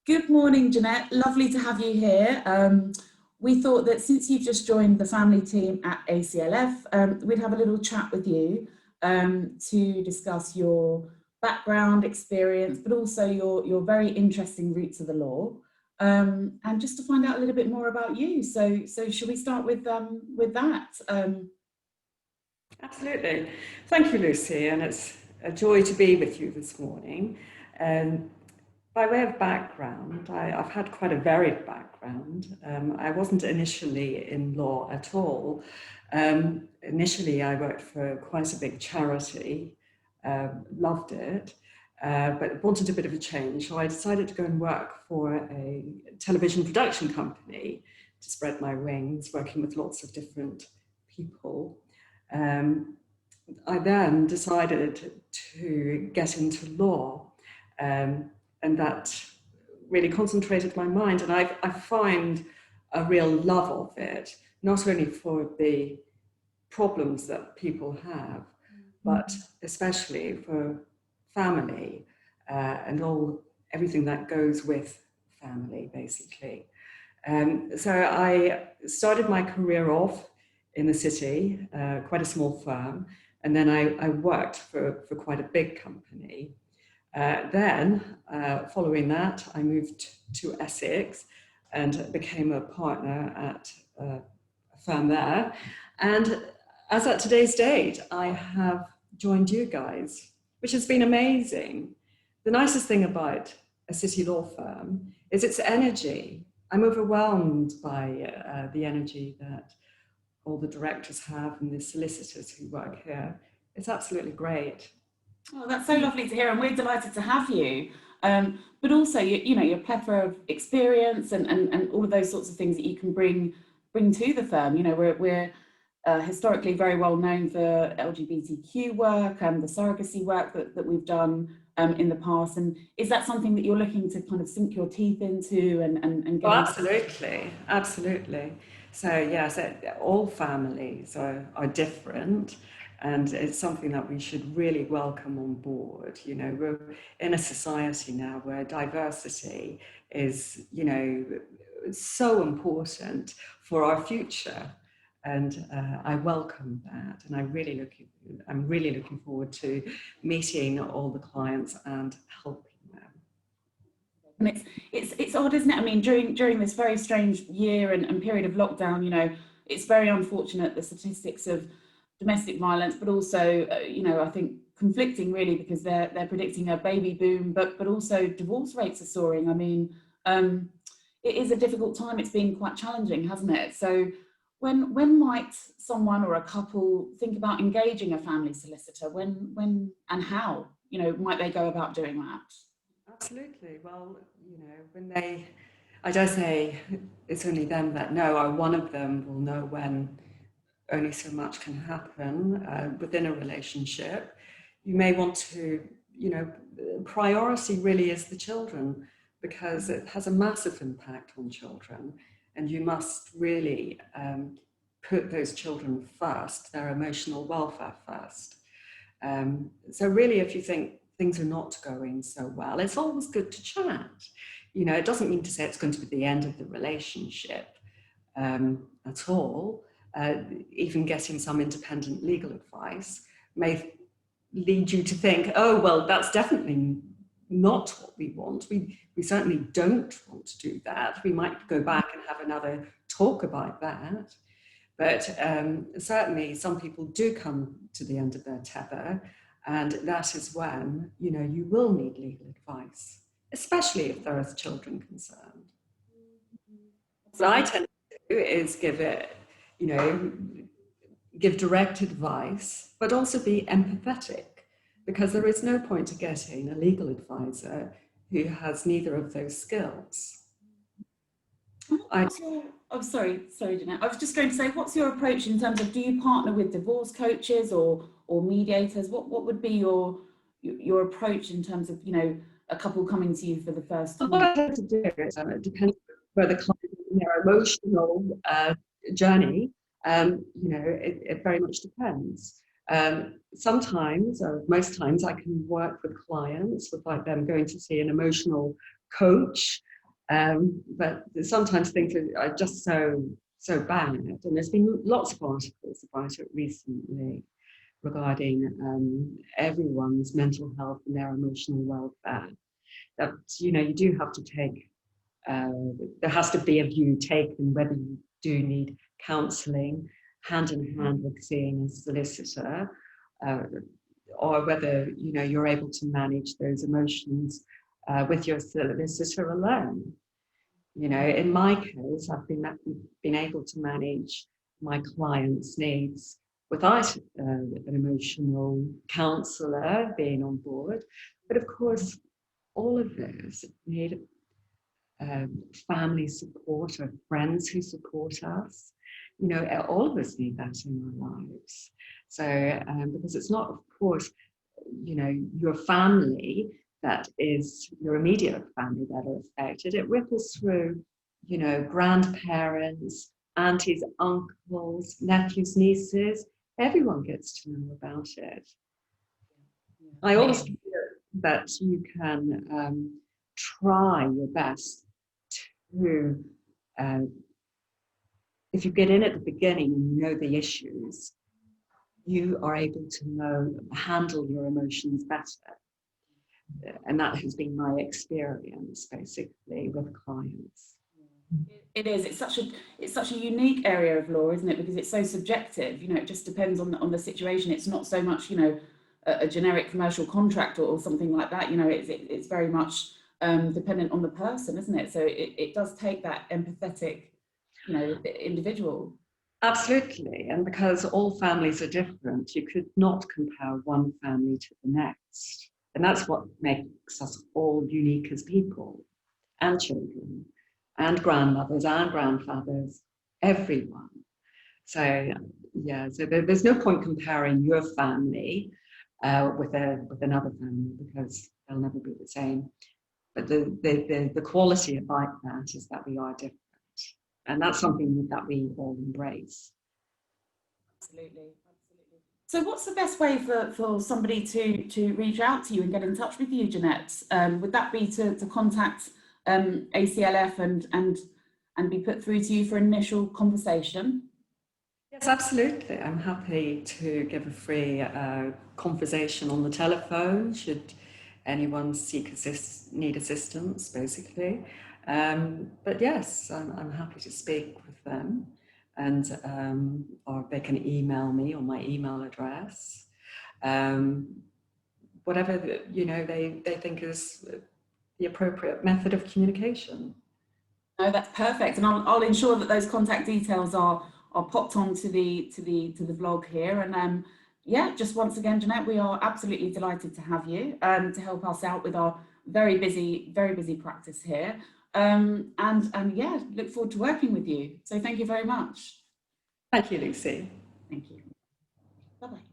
Good morning, Janette. Lovely to have you here. We thought that since you've just joined the family team at ACLF, we'd have a little chat with you to discuss your background, experience, but also your very interesting roots of the law, and just to find out a little bit more about you. So should we start with that? Absolutely. Thank you, Lucy, and it's a joy to be with you this morning. By way of background, I've had quite a varied background. I wasn't initially in law at all. Initially, I worked for quite a big charity, loved it, but wanted a bit of a change. So I decided to go and work for a television production company to spread my wings, working with lots of different people. I then decided to get into law, and that really concentrated my mind. And I find a real love of it, not only for the problems that people have, but especially for family and everything that goes with family, basically. So I started my career off in the city, quite a small firm, and then I worked for quite a big company. Following that, I moved to Essex and became a partner at a firm there. And as at today's date, I have joined you guys, which has been amazing. The nicest thing about a city law firm is its energy. I'm overwhelmed by the energy that all the directors have and the solicitors who work here. It's absolutely great. Oh, that's so lovely to hear, and we're delighted to have you. But also, your plethora of experience and all of those sorts of things that you can bring to the firm. You know, we're historically very well known for LGBTQ work and the surrogacy work that we've done in the past. And is that something that you're looking to kind of sink your teeth into and get? Oh, absolutely. So yes, all families are different. And it's something that we should really welcome on board. You know, we're in a society now where diversity is, so important for our future. And I welcome that. And I'm really looking forward to meeting all the clients and helping them. And it's odd, isn't it? I mean, during this very strange year and period of lockdown, it's very unfortunate, the statistics of domestic violence, but also, I think conflicting really, because they're predicting a baby boom, but also divorce rates are soaring. I mean, it is a difficult time. It's been quite challenging, hasn't it? So when might someone or a couple think about engaging a family solicitor? When and how, might they go about doing that? Absolutely. Well, I dare say it's only them that know, or one of them will know when only so much can happen within a relationship. You may want to, priority really is the children, because it has a massive impact on children, and you must really put those children first, their emotional welfare first. So really, if you think things are not going so well, it's always good to chat. It doesn't mean to say it's going to be the end of the relationship at all. Even getting some independent legal advice may lead you to think, oh, well, that's definitely not what we want. We certainly don't want to do that. We might go back and have another talk about that. But certainly some people do come to the end of their tether, and that is when, you will need legal advice, especially if there are children concerned. What I tend to do is give direct advice, but also be empathetic, because there is no point to getting a legal advisor who has neither of those skills. Sorry, Janette. I was just going to say, what's your approach in terms of, do you partner with divorce coaches or mediators? What would be your approach in terms of, a couple coming to you for the first time? What I have to do is, it depends where the client is in their emotional journey. It very much depends. Sometimes, or most times, I can work with clients without them going to see an emotional coach But sometimes things are just so bad, and there's been lots of articles about it recently regarding everyone's mental health and their emotional welfare. That you do have to take. There has to be a view taken whether you do need counselling hand in hand with seeing a solicitor, or whether you're able to manage those emotions with your solicitor alone. In my case, I've been able to manage my clients' needs without an emotional counsellor being on board. But of course, all of this need family support or friends who support us. All of us need that in our lives. So, because it's not, of course, your family that is your immediate family that are affected. It ripples through, grandparents, aunties, uncles, nephews, nieces. Everyone gets to know about it. I always feel that you can try your best to, if you get in at the beginning and you know the issues, you are able to handle your emotions better. And that has been my experience, basically, with clients. It is. It's such a unique area of law, isn't it? Because it's so subjective. It just depends on the situation. It's not so much, a generic commercial contract or something like that. It's very much dependent on the person, isn't it? So it does take that empathetic, individual. Absolutely, and because all families are different, you could not compare one family to the next. And that's what makes us all unique as people, and children, and grandmothers, and grandfathers, everyone. So, so there's no point comparing your family with another family, because they'll never be the same. But the quality about that is that we are different. And that's something that we all embrace. Absolutely. So what's the best way for somebody to reach out to you and get in touch with you, Janette? Would that be to contact ACLF and be put through to you for an initial conversation? Yes, absolutely. I'm happy to give a free conversation on the telephone should anyone need assistance, basically. But yes, I'm happy to speak with them, and or they can email me on my email address. Whatever they think is the appropriate method of communication. No, that's perfect, and I'll ensure that those contact details are popped onto the blog here. And yeah, just once again, Janette, we are absolutely delighted to have you to help us out with our very busy practice here. And yeah, look forward to working with you. So thank you very much. Thank you, Lucy. Thank you. Bye-bye.